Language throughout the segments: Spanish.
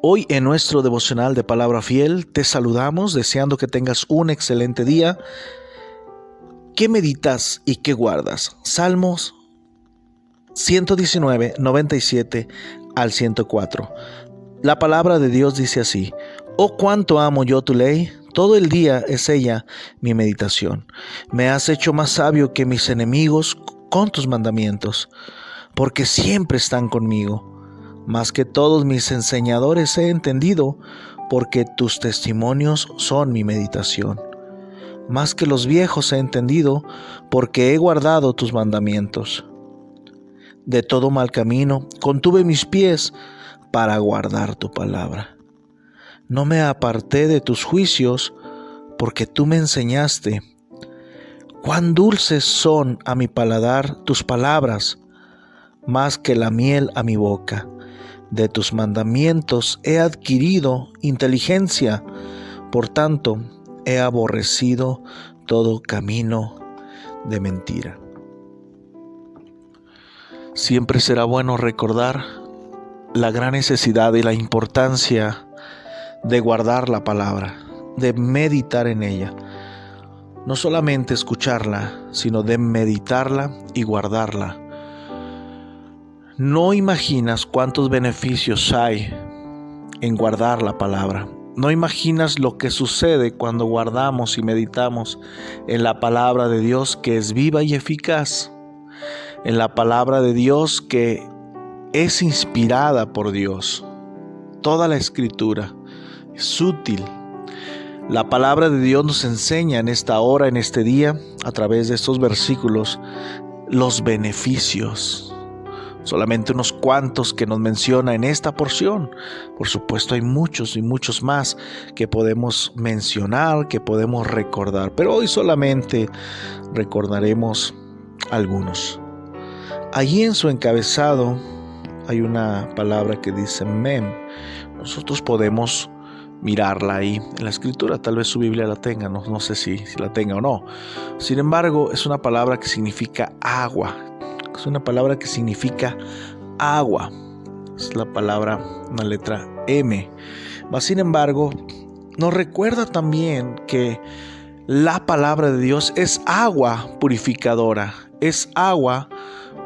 Hoy en nuestro devocional de Palabra Fiel te saludamos deseando que tengas un excelente día. ¿Qué meditas y qué guardas? Salmos 119, 97 al 104. La palabra de Dios dice así: Oh, cuánto amo yo tu ley, todo el día es ella mi meditación. Me has hecho más sabio que mis enemigos con tus mandamientos, porque siempre están conmigo. Más que todos mis enseñadores he entendido, porque tus testimonios son mi meditación. Más que los viejos he entendido, porque he guardado tus mandamientos. De todo mal camino contuve mis pies para guardar tu palabra. No me aparté de tus juicios, porque tú me enseñaste. Cuán dulces son a mi paladar tus palabras, más que la miel a mi boca. De tus mandamientos he adquirido inteligencia, por tanto he aborrecido todo camino de mentira. Siempre será bueno recordar la gran necesidad y la importancia de guardar la palabra, de meditar en ella. No solamente escucharla, sino de meditarla y guardarla. No imaginas cuántos beneficios hay en guardar la palabra. No imaginas lo que sucede cuando guardamos y meditamos en la palabra de Dios, que es viva y eficaz. En la palabra de Dios que es inspirada por Dios. Toda la escritura es útil. La palabra de Dios nos enseña en esta hora, en este día, a través de estos versículos, los beneficios. Solamente unos cuantos que nos menciona en esta porción. Por supuesto hay muchos y muchos más que podemos mencionar, que podemos recordar. Pero hoy solamente recordaremos algunos. Allí en su encabezado hay una palabra que dice mem. Nosotros podemos mirarla ahí en la escritura. Tal vez su Biblia la tenga, no sé si la tenga o no. Sin embargo, es una palabra que significa agua. Es una palabra que significa agua. Es la palabra, una letra M. Sin embargo, nos recuerda también que la palabra de Dios es agua purificadora. Es agua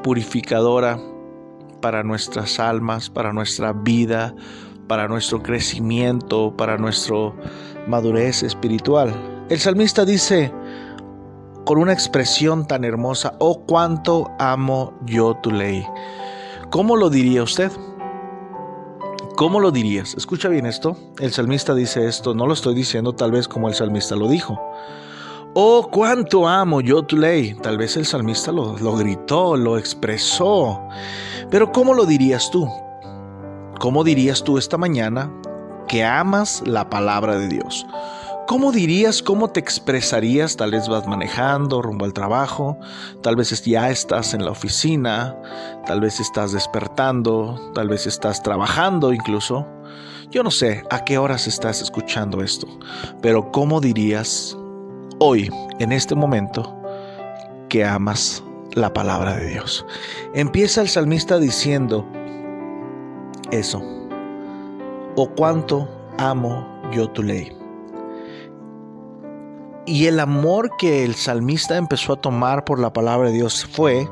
purificadora para nuestras almas, para nuestra vida, para nuestro crecimiento, para nuestra madurez espiritual. El salmista dice con una expresión tan hermosa: oh, cuánto amo yo tu ley. ¿Cómo lo diría usted? ¿Cómo lo dirías? Escucha bien esto. El salmista dice esto, no lo estoy diciendo tal vez como el salmista lo dijo. Oh, cuánto amo yo tu ley. Tal vez el salmista lo gritó, lo expresó. Pero ¿cómo lo dirías tú? ¿Cómo dirías tú esta mañana que amas la palabra de Dios? ¿Cómo dirías, cómo te expresarías? Tal vez vas manejando rumbo al trabajo, tal vez ya estás en la oficina, tal vez estás despertando, tal vez estás trabajando incluso. Yo no sé a qué horas estás escuchando esto, pero ¿cómo dirías hoy, en este momento, que amas la palabra de Dios? Empieza el salmista diciendo eso: oh, cuánto amo yo tu ley. Y el amor que el salmista empezó a tomar por la palabra de Dios fue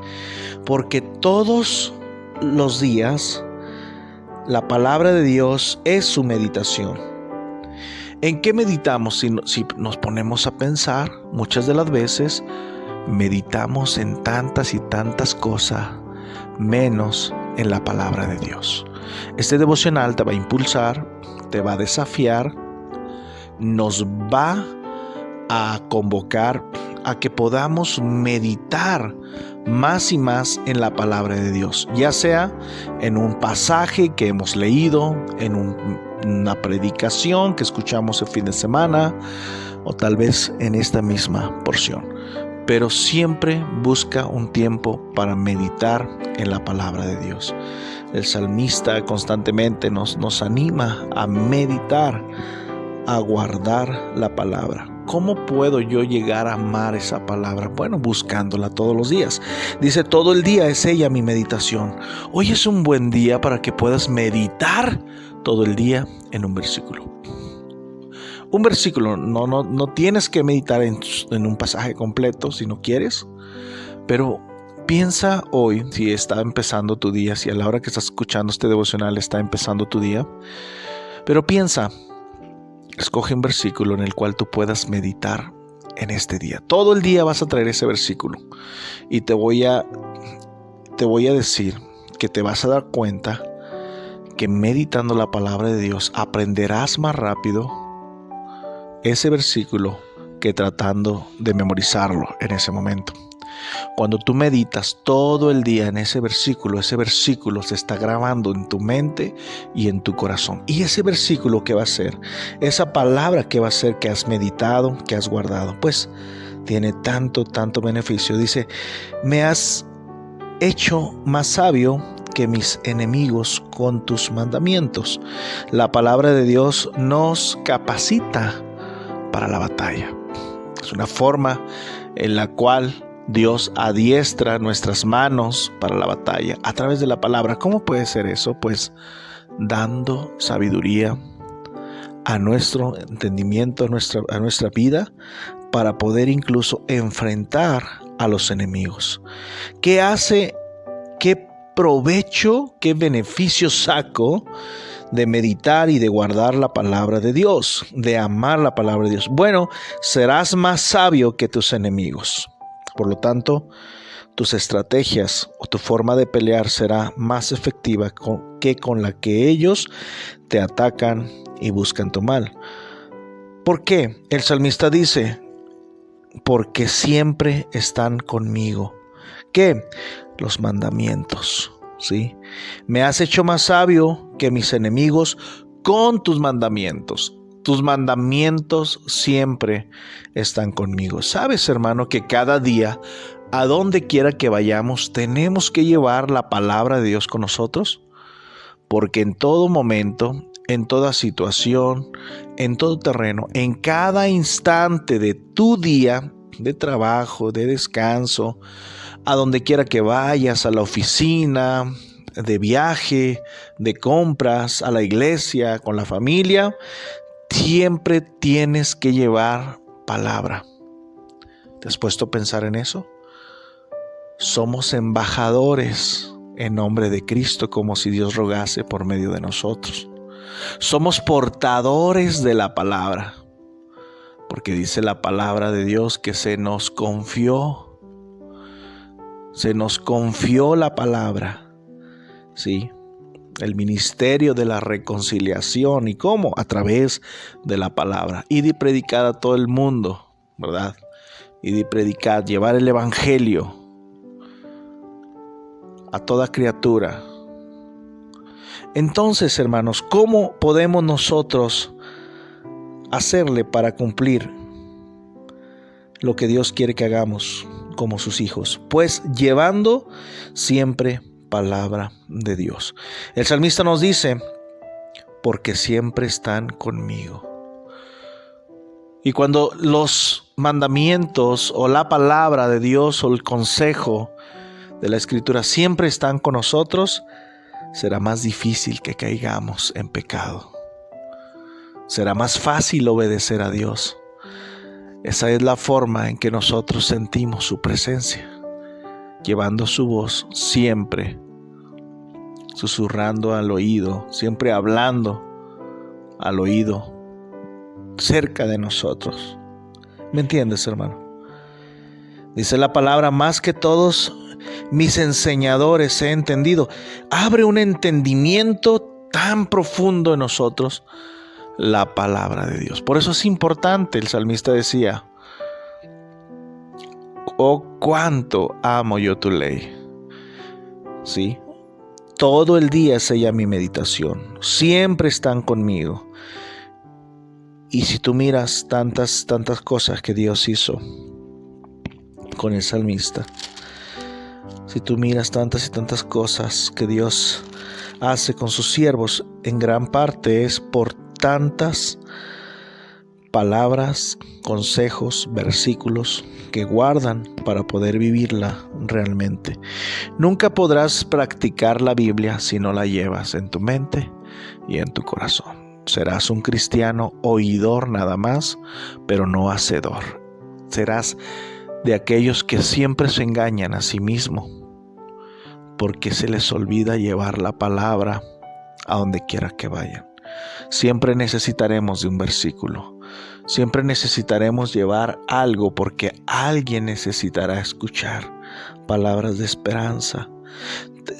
porque todos los días la palabra de Dios es su meditación. ¿En qué meditamos? Si nos ponemos a pensar, muchas de las veces meditamos en tantas y tantas cosas, menos en la palabra de Dios. Este devocional te va a impulsar, te va a desafiar, nos va a convocar a que podamos meditar más y más en la palabra de Dios, ya sea en un pasaje que hemos leído, en una predicación que escuchamos el fin de semana, o tal vez en esta misma porción. Pero siempre busca un tiempo para meditar en la palabra de Dios. El salmista constantemente nos anima a meditar, a guardar la palabra. ¿Cómo puedo yo llegar a amar esa palabra? Bueno, buscándola todos los días. Dice, todo el día es ella mi meditación. Hoy es un buen día para que puedas meditar todo el día en un versículo. Un versículo, no tienes que meditar en un pasaje completo si no quieres, pero piensa hoy, si está empezando tu día, si a la hora que estás escuchando este devocional está empezando tu día, pero piensa, escoge un versículo en el cual tú puedas meditar en este día. Todo el día vas a traer ese versículo y te voy a decir que te vas a dar cuenta que meditando la palabra de Dios aprenderás más rápido ese versículo que tratando de memorizarlo en ese momento. Cuando tú meditas todo el día en ese versículo se está grabando en tu mente y en tu corazón. Y ese versículo que va a ser, esa palabra que va a ser que has meditado, que has guardado, pues tiene tanto beneficio. Dice, me has hecho más sabio que mis enemigos con tus mandamientos. La palabra de Dios nos capacita para la batalla. Es una forma en la cual Dios adiestra nuestras manos para la batalla a través de la palabra. ¿Cómo puede ser eso? Pues dando sabiduría a nuestro entendimiento, a nuestra vida, para poder incluso enfrentar a los enemigos. ¿Qué hace? ¿Qué provecho, qué beneficio saco de meditar y de guardar la palabra de Dios, de amar la palabra de Dios? Bueno, serás más sabio que tus enemigos. Por lo tanto, tus estrategias o tu forma de pelear será más efectiva que con la que ellos te atacan y buscan tu mal. ¿Por qué? El salmista dice, porque siempre están conmigo. ¿Qué? Los mandamientos, ¿sí? Me has hecho más sabio que mis enemigos con tus mandamientos. Tus mandamientos siempre están conmigo. ¿Sabes, hermano, que cada día, a donde quiera que vayamos, tenemos que llevar la palabra de Dios con nosotros? Porque en todo momento, en toda situación, en todo terreno, en cada instante de tu día, de trabajo, de descanso, a donde quiera que vayas, a la oficina, de viaje, de compras, a la iglesia, con la familia, siempre tienes que llevar palabra. ¿Te has puesto a pensar en eso? Somos embajadores en nombre de Cristo, como si Dios rogase por medio de nosotros. Somos portadores de la palabra, porque dice la palabra de Dios que se nos confió la palabra, ¿sí? El ministerio de la reconciliación. ¿Y cómo? A través de la palabra. Y de predicar a todo el mundo, ¿verdad? Y de predicar, llevar el evangelio a toda criatura. Entonces, hermanos, ¿cómo podemos nosotros hacerle para cumplir lo que Dios quiere que hagamos como sus hijos? Pues llevando siempre palabra de Dios. El salmista nos dice, porque siempre están conmigo. Y cuando los mandamientos o la palabra de Dios o el consejo de la Escritura siempre están con nosotros, será más difícil que caigamos en pecado. Será más fácil obedecer a Dios. Esa es la forma en que nosotros sentimos su presencia, llevando su voz siempre, susurrando al oído, siempre hablando al oído, cerca de nosotros. ¿Me entiendes, hermano? Dice la palabra, más que todos mis enseñadores he entendido. Abre un entendimiento tan profundo en nosotros la palabra de Dios. Por eso es importante, el salmista decía, oh, cuánto amo yo tu ley. ¿Sí? Todo el día es ella mi meditación. Siempre están conmigo. Y si tú miras tantas cosas que Dios hizo con el salmista, si tú miras tantas y tantas cosas que Dios hace con sus siervos, en gran parte es por tantas palabras, consejos, versículos que guardan para poder vivirla realmente. Nunca podrás practicar la Biblia si no la llevas en tu mente y en tu corazón. Serás un cristiano oidor nada más, pero no hacedor. Serás de aquellos que siempre se engañan a sí mismos, porque se les olvida llevar la palabra a donde quiera que vayan. Siempre necesitaremos de un versículo. Siempre necesitaremos llevar algo, porque alguien necesitará escuchar palabras de esperanza.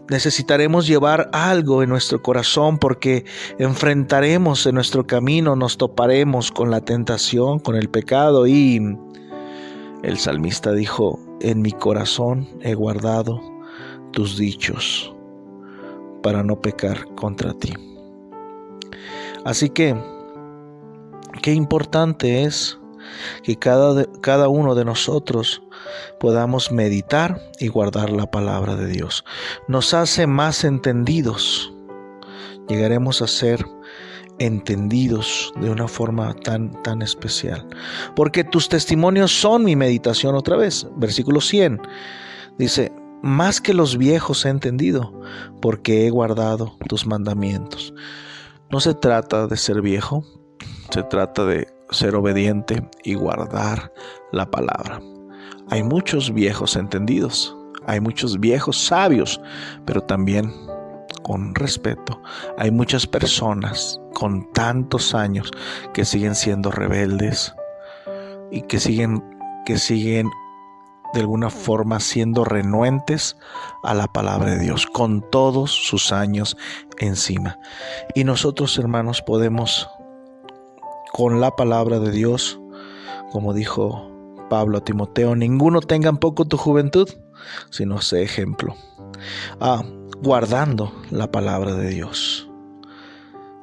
Necesitaremos llevar algo en nuestro corazón, porque enfrentaremos en nuestro camino, nos toparemos con la tentación, con el pecado. Y el salmista dijo: en mi corazón he guardado tus dichos para no pecar contra ti. Así que, qué importante es que cada uno de nosotros podamos meditar y guardar la palabra de Dios. Nos hace más entendidos. Llegaremos a ser entendidos de una forma tan especial. Porque tus testimonios son mi meditación. Otra vez, versículo 100. Dice: más que los viejos he entendido, porque he guardado tus mandamientos. No se trata de ser viejo, se trata de ser obediente y guardar la palabra. Hay muchos viejos entendidos, hay muchos viejos sabios, pero también, con respeto, hay muchas personas con tantos años que siguen siendo rebeldes y que siguen de alguna forma siendo renuentes a la palabra de Dios, con todos sus años encima. Y nosotros, hermanos, podemos, con la palabra de Dios, como dijo Pablo a Timoteo: ninguno tenga en poco tu juventud, sino sé ejemplo. Guardando la palabra de Dios.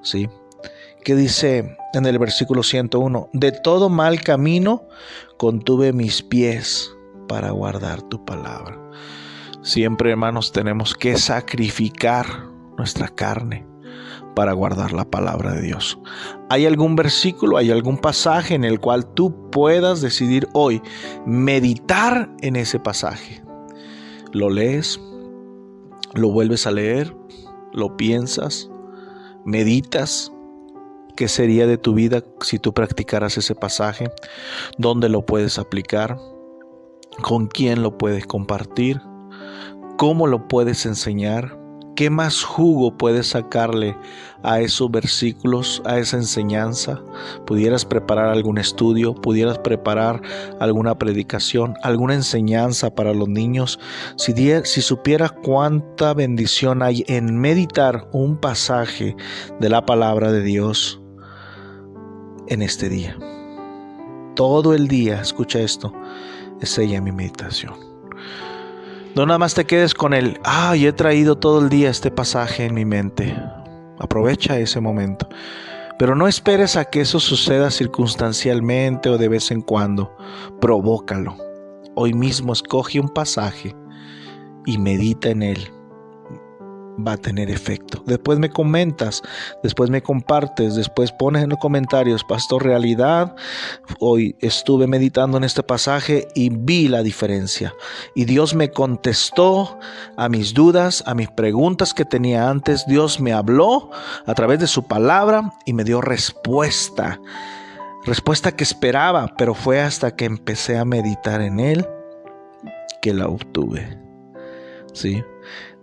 ¿Sí? ¿Qué dice en el versículo 101? De todo mal camino contuve mis pies para guardar tu palabra. Siempre, hermanos, tenemos que sacrificar nuestra carne para guardar la palabra de Dios. ¿Hay algún versículo, hay algún pasaje en el cual tú puedas decidir hoy meditar en ese pasaje? Lo lees, lo vuelves a leer, lo piensas, meditas. ¿Qué sería de tu vida si tú practicaras ese pasaje? ¿Dónde lo puedes aplicar? ¿Con quién lo puedes compartir? ¿Cómo lo puedes enseñar? ¿Qué más jugo puedes sacarle a esos versículos, a esa enseñanza? ¿Pudieras preparar algún estudio? ¿Pudieras preparar alguna predicación, alguna enseñanza para los niños? Si supieras cuánta bendición hay en meditar un pasaje de la palabra de Dios en este día. Todo el día, escucha esto, es ella mi meditación. No nada más te quedes con he traído todo el día este pasaje en mi mente. Aprovecha ese momento. Pero no esperes a que eso suceda circunstancialmente o de vez en cuando. Provócalo. Hoy mismo escoge un pasaje y medita en él. Va a tener efecto. Después me comentas, después me compartes, después pones en los comentarios: pastor, realidad, hoy estuve meditando en este pasaje y vi la diferencia. Y Dios me contestó a mis dudas, a mis preguntas que tenía antes. Dios me habló a través de su palabra y me dio respuesta. Respuesta que esperaba, pero fue hasta que empecé a meditar en él que la obtuve. ¿Sí?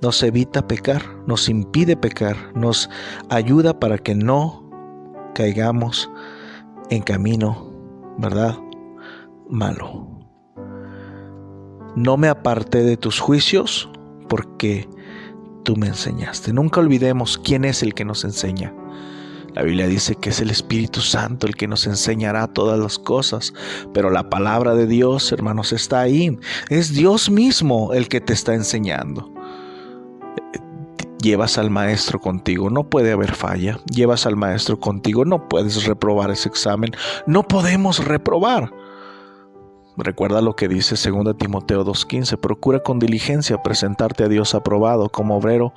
Nos evita pecar, nos impide pecar, nos ayuda para que no caigamos en camino, ¿verdad?, malo. No me aparté de tus juicios porque tú me enseñaste. Nunca olvidemos quién es el que nos enseña. La Biblia dice que es el Espíritu Santo el que nos enseñará todas las cosas, pero la palabra de Dios, hermanos, está ahí. Es Dios mismo el que te está enseñando. Llevas al maestro contigo, no puede haber falla. Llevas al maestro contigo, no puedes reprobar ese examen. No podemos reprobar. Recuerda lo que dice 2 Timoteo 2:15. Procura con diligencia presentarte a Dios aprobado como obrero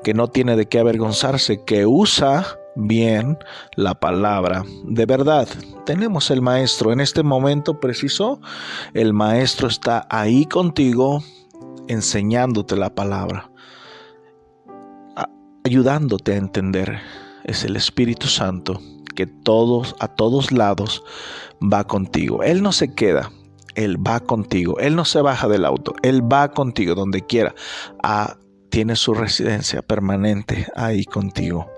que no tiene de qué avergonzarse, que usa bien la palabra de verdad. Tenemos el maestro en este momento preciso. El maestro está ahí contigo enseñándote la palabra, ayudándote a entender es el Espíritu Santo que a todos lados va contigo. Él no se queda, Él va contigo. Él no se baja del auto, Él va contigo donde quiera. Tiene su residencia permanente ahí contigo,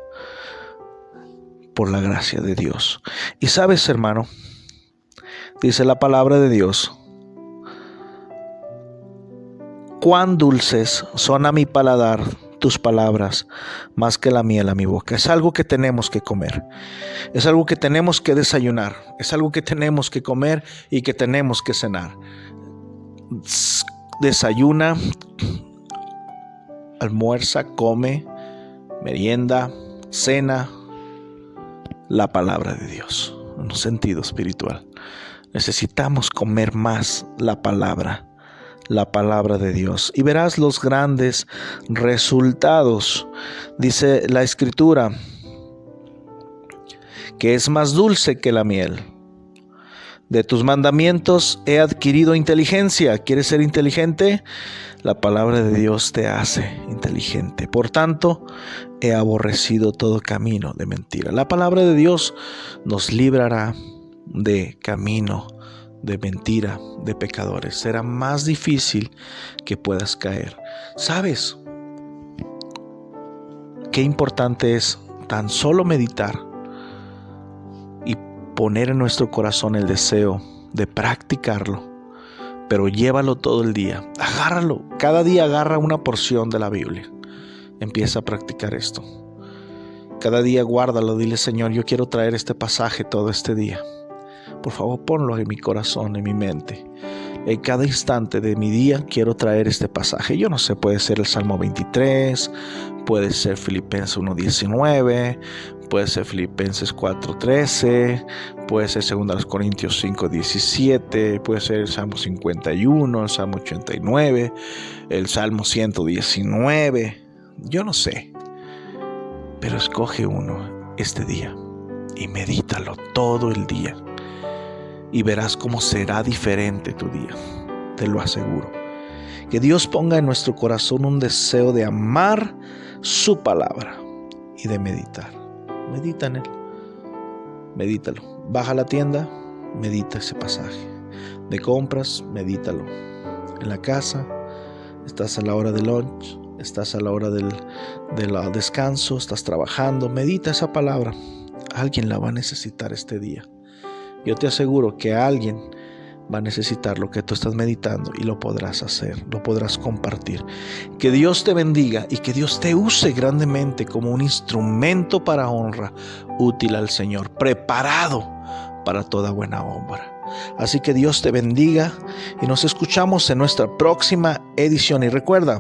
por la gracia de Dios. Y sabes, hermano, dice la palabra de Dios: cuán dulces son a mi paladar tus palabras, más que la miel a mi boca. Es algo que tenemos que comer, es algo que tenemos que desayunar, es algo que tenemos que comer y que tenemos que cenar. Desayuna, almuerza, come, merienda, cena, la palabra de Dios en un sentido espiritual. Necesitamos comer más la palabra de Dios, y verás los grandes resultados. Dice la Escritura que es más dulce que la miel. De tus mandamientos he adquirido inteligencia. ¿Quieres ser inteligente? La palabra de Dios te hace inteligente. Por tanto, he aborrecido todo camino de mentira. La palabra de Dios nos librará de camino de mentira, de pecadores. Será más difícil que puedas caer. ¿Sabes qué importante es tan solo meditar y poner en nuestro corazón el deseo de practicarlo? Pero llévalo todo el día. Agárralo. Cada día agarra una porción de la Biblia. Empieza a practicar esto. Cada día guárdalo. Dile: Señor, yo quiero traer este pasaje todo este día. Por favor, ponlo en mi corazón, en mi mente. En cada instante de mi día quiero traer este pasaje. Yo no sé, puede ser el Salmo 23, puede ser Filipenses 1:19, puede ser Filipenses 4:13, puede ser 2 Corintios 5:17, puede ser el Salmo 51, el Salmo 89, el Salmo 119. Yo no sé, pero escoge uno este día y medítalo todo el día. Y verás cómo será diferente tu día, te lo aseguro. Que Dios ponga en nuestro corazón un deseo de amar su palabra y de meditar. Medita en él, medítalo. Baja a la tienda, medita ese pasaje. De compras, medítalo. En la casa, estás a la hora del lunch, estás a la hora del descanso, estás trabajando, medita esa palabra. Alguien la va a necesitar este día. Yo te aseguro que alguien va a necesitar lo que tú estás meditando y lo podrás hacer, lo podrás compartir. Que Dios te bendiga y que Dios te use grandemente como un instrumento para honra, útil al Señor, preparado para toda buena obra. Así que Dios te bendiga y nos escuchamos en nuestra próxima edición. Y recuerda,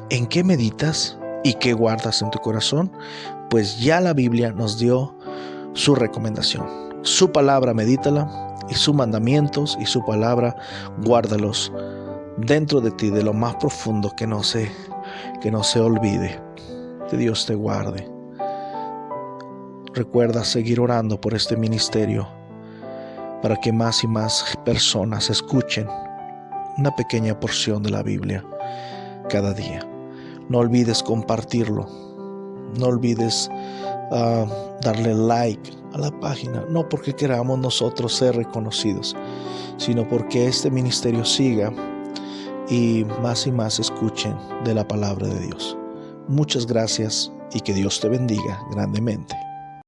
¿en qué meditas y qué guardas en tu corazón? Pues ya la Biblia nos dio su recomendación. Su palabra medítala, y sus mandamientos y su palabra guárdalos dentro de ti, de lo más profundo, que no se olvide. Que Dios te guarde. Recuerda seguir orando por este ministerio para que más y más personas escuchen una pequeña porción de la Biblia cada día. No olvides compartirlo. No olvides darle like a la página, no porque queramos nosotros ser reconocidos, sino porque este ministerio siga y más escuchen de la palabra de Dios. Muchas gracias y que Dios te bendiga grandemente.